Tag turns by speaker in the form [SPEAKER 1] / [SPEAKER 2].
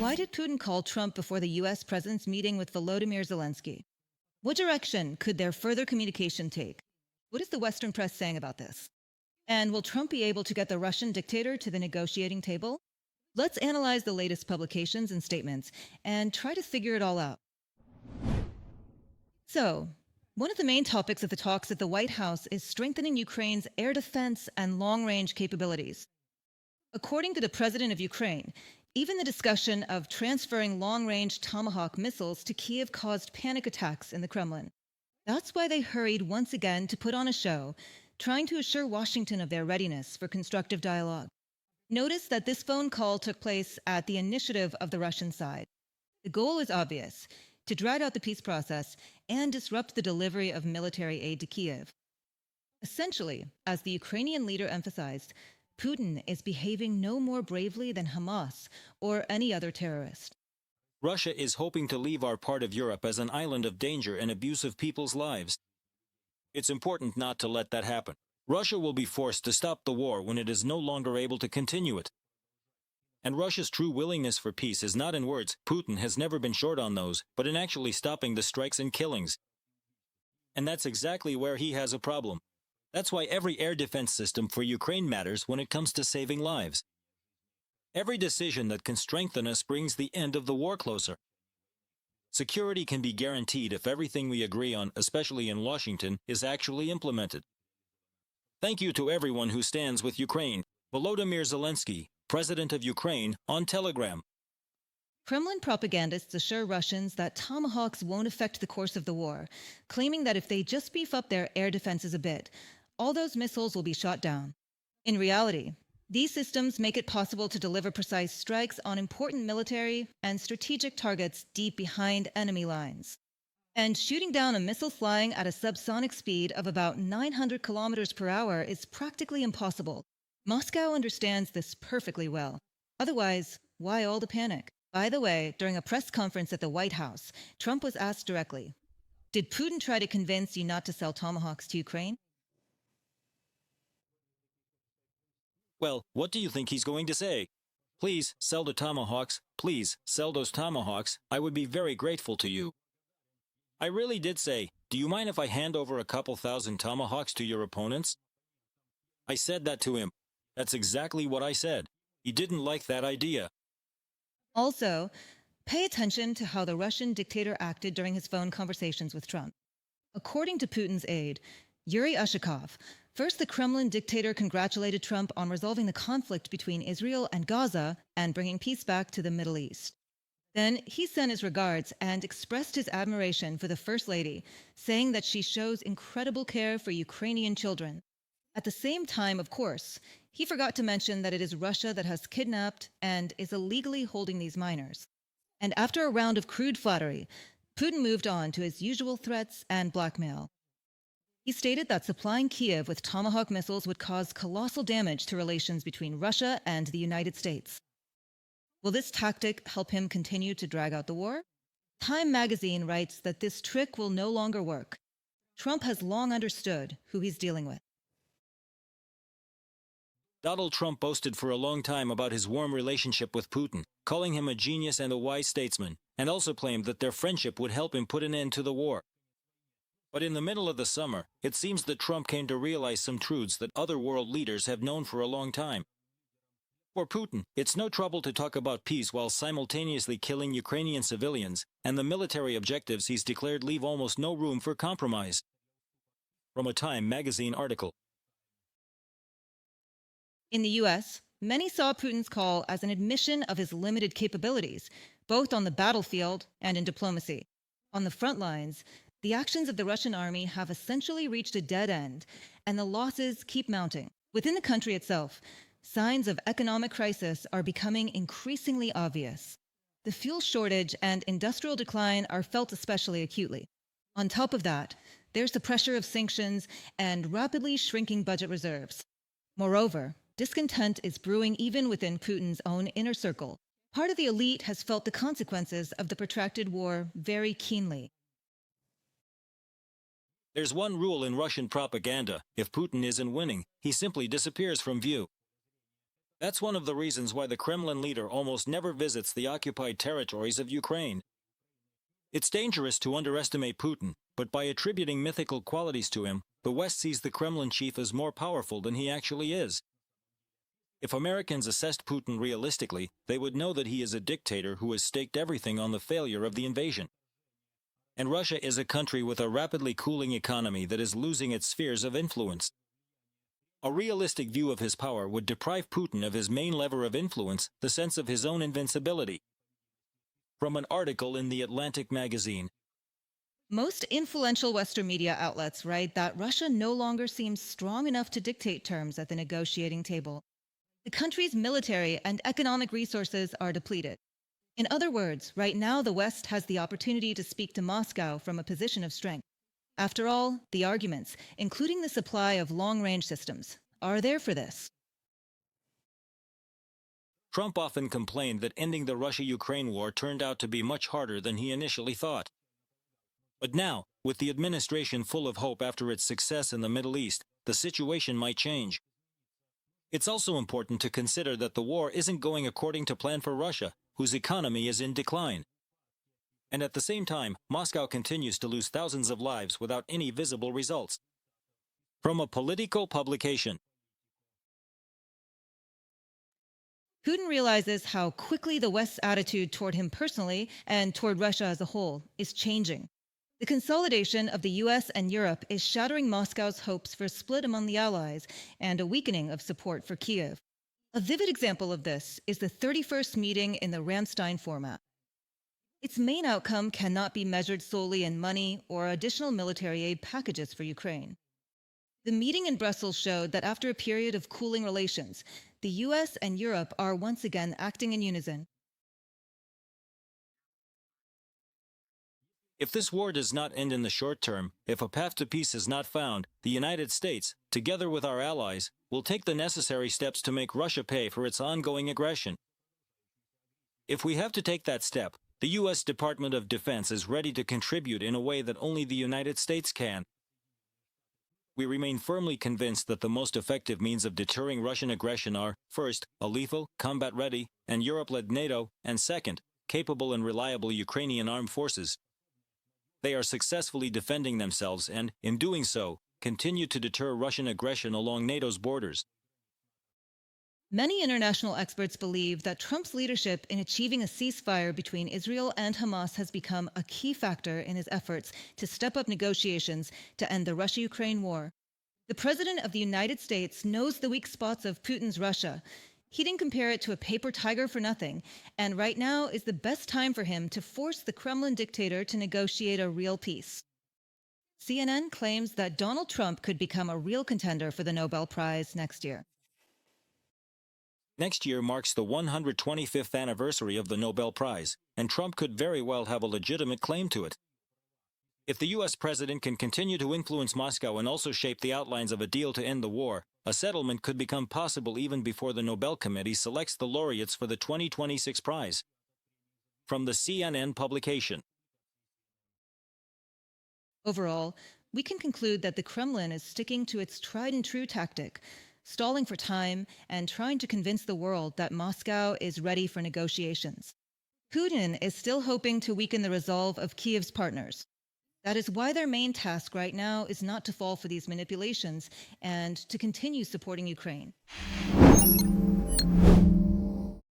[SPEAKER 1] Why did Putin call Trump before the US president's meeting with Volodymyr Zelensky? What direction could their further communication take? What is the Western press saying about this? And will Trump be able to get the Russian dictator to the negotiating table? Let's analyze the latest publications and statements and try to figure it all out. So, one of the main topics of the talks at the White House is strengthening Ukraine's air defense and long-range capabilities. According to the president of Ukraine, even the discussion of transferring long-range Tomahawk missiles to Kyiv caused panic attacks in the Kremlin. That's why they hurried once again to put on a show, trying to assure Washington of their readiness for constructive dialogue. Notice that this phone call took place at the initiative of the Russian side. The goal is obvious: to drag out the peace process and disrupt the delivery of military aid to Kyiv. Essentially, as the Ukrainian leader emphasized, Putin is behaving no more bravely than Hamas or any other terrorist.
[SPEAKER 2] Russia is hoping to leave our part of Europe as an island of danger and abuse of people's lives. It's important not to let that happen. Russia will be forced to stop the war when it is no longer able to continue it. And Russia's true willingness for peace is not in words. Putin has never been short on those, but in actually stopping the strikes and killings. And that's exactly where he has a problem. That's why every air defense system for Ukraine matters when it comes to saving lives. Every decision that can strengthen us brings the end of the war closer. Security can be guaranteed if everything we agree on, especially in Washington, is actually implemented. Thank you to everyone who stands with Ukraine. Volodymyr Zelenskyy, President of Ukraine, on Telegram.
[SPEAKER 1] Kremlin propagandists assure Russians that Tomahawks won't affect the course of the war, claiming that if they just beef up their air defenses a bit, all those missiles will be shot down. In reality, these systems make it possible to deliver precise strikes on important military and strategic targets deep behind enemy lines. And shooting down a missile flying at a subsonic speed of about 900 kilometers per hour is practically impossible. Moscow understands this perfectly well. Otherwise, why all the panic? By the way, during a press conference at the White House, Trump was asked directly, "Did Putin try to convince you not to sell Tomahawks to Ukraine?"
[SPEAKER 2] Well, what do you think he's going to say? Please, sell the Tomahawks. Please, sell those Tomahawks. I would be very grateful to you. I really did say, do you mind if I hand over a couple thousand Tomahawks to your opponents? I said that to him. That's exactly what I said. He didn't like that idea.
[SPEAKER 1] Also, pay attention to how the Russian dictator acted during his phone conversations with Trump. According to Putin's aide, Yuri Ushakov, first the Kremlin dictator congratulated Trump on resolving the conflict between Israel and Gaza and bringing peace back to the Middle East. Then he sent his regards and expressed his admiration for the First Lady, saying that she shows incredible care for Ukrainian children. At the same time, of course, he forgot to mention that it is Russia that has kidnapped and is illegally holding these minors. And after a round of crude flattery, Putin moved on to his usual threats and blackmail. He stated that supplying Kyiv with Tomahawk missiles would cause colossal damage to relations between Russia and the United States. Will this tactic help him continue to drag out the war? Time magazine writes that this trick will no longer work. Trump has long understood who he's dealing with.
[SPEAKER 2] Donald Trump boasted for a long time about his warm relationship with Putin, calling him a genius and a wise statesman, and also claimed that their friendship would help him put an end to the war. But in the middle of the summer, it seems that Trump came to realize some truths that other world leaders have known for a long time. For Putin, it's no trouble to talk about peace while simultaneously killing Ukrainian civilians, and the military objectives he's declared leave almost no room for compromise. From a Time magazine article.
[SPEAKER 1] In the US, many saw Putin's call as an admission of his limited capabilities, both on the battlefield and in diplomacy. On the front lines, the actions of the Russian army have essentially reached a dead end, and the losses keep mounting. Within the country itself, signs of economic crisis are becoming increasingly obvious. The fuel shortage and industrial decline are felt especially acutely. On top of that, there's the pressure of sanctions and rapidly shrinking budget reserves. Moreover, discontent is brewing even within Putin's own inner circle. Part of the elite has felt the consequences of the protracted war very keenly.
[SPEAKER 2] There's one rule in Russian propaganda: if Putin isn't winning, he simply disappears from view. That's one of the reasons why the Kremlin leader almost never visits the occupied territories of Ukraine. It's dangerous to underestimate Putin, but by attributing mythical qualities to him, the West sees the Kremlin chief as more powerful than he actually is. If Americans assessed Putin realistically, they would know that he is a dictator who has staked everything on the failure of the invasion. And Russia is a country with a rapidly cooling economy that is losing its spheres of influence. A realistic view of his power would deprive Putin of his main lever of influence, the sense of his own invincibility. From an article in The Atlantic magazine.
[SPEAKER 1] Most influential Western media outlets write that Russia no longer seems strong enough to dictate terms at the negotiating table. The country's military and economic resources are depleted. In other words, right now the West has the opportunity to speak to Moscow from a position of strength. After all, the arguments, including the supply of long-range systems, are there for this.
[SPEAKER 2] Trump often complained that ending the Russia-Ukraine war turned out to be much harder than he initially thought. But now, with the administration full of hope after its success in the Middle East, the situation might change. It's also important to consider that the war isn't going according to plan for Russia, whose economy is in decline. And at the same time, Moscow continues to lose thousands of lives without any visible results. From a political publication.
[SPEAKER 1] Putin realizes how quickly the West's attitude toward him personally and toward Russia as a whole is changing. The consolidation of the US and Europe is shattering Moscow's hopes for a split among the Allies and a weakening of support for Kyiv. A vivid example of this is the 31st meeting in the Ramstein format. Its main outcome cannot be measured solely in money or additional military aid packages for Ukraine. The meeting in Brussels showed that after a period of cooling relations, the US and Europe are once again acting in unison.
[SPEAKER 2] If this war does not end in the short term, if a path to peace is not found, the United States, together with our allies, will take the necessary steps to make Russia pay for its ongoing aggression. If we have to take that step, the U.S. Department of Defense is ready to contribute in a way that only the United States can. We remain firmly convinced that the most effective means of deterring Russian aggression are, first, a lethal, combat-ready, and Europe-led NATO, and second, capable and reliable Ukrainian armed forces. They are successfully defending themselves and, in doing so, continue to deter Russian aggression along NATO's borders.
[SPEAKER 1] Many international experts believe that Trump's leadership in achieving a ceasefire between Israel and Hamas has become a key factor in his efforts to step up negotiations to end the Russia-Ukraine war. The President of the United States knows the weak spots of Putin's Russia. He didn't compare it to a paper tiger for nothing, and right now is the best time for him to force the Kremlin dictator to negotiate a real peace. CNN claims that Donald Trump could become a real contender for the Nobel Prize next year.
[SPEAKER 2] Next year marks the 125th anniversary of the Nobel Prize, and Trump could very well have a legitimate claim to it. If the U.S. president can continue to influence Moscow and also shape the outlines of a deal to end the war, a settlement could become possible even before the Nobel Committee selects the laureates for the 2026 prize. From the CNN publication.
[SPEAKER 1] Overall, we can conclude that the Kremlin is sticking to its tried-and-true tactic, stalling for time and trying to convince the world that Moscow is ready for negotiations. Putin is still hoping to weaken the resolve of Kyiv's partners. That is why their main task right now is not to fall for these manipulations and to continue supporting Ukraine.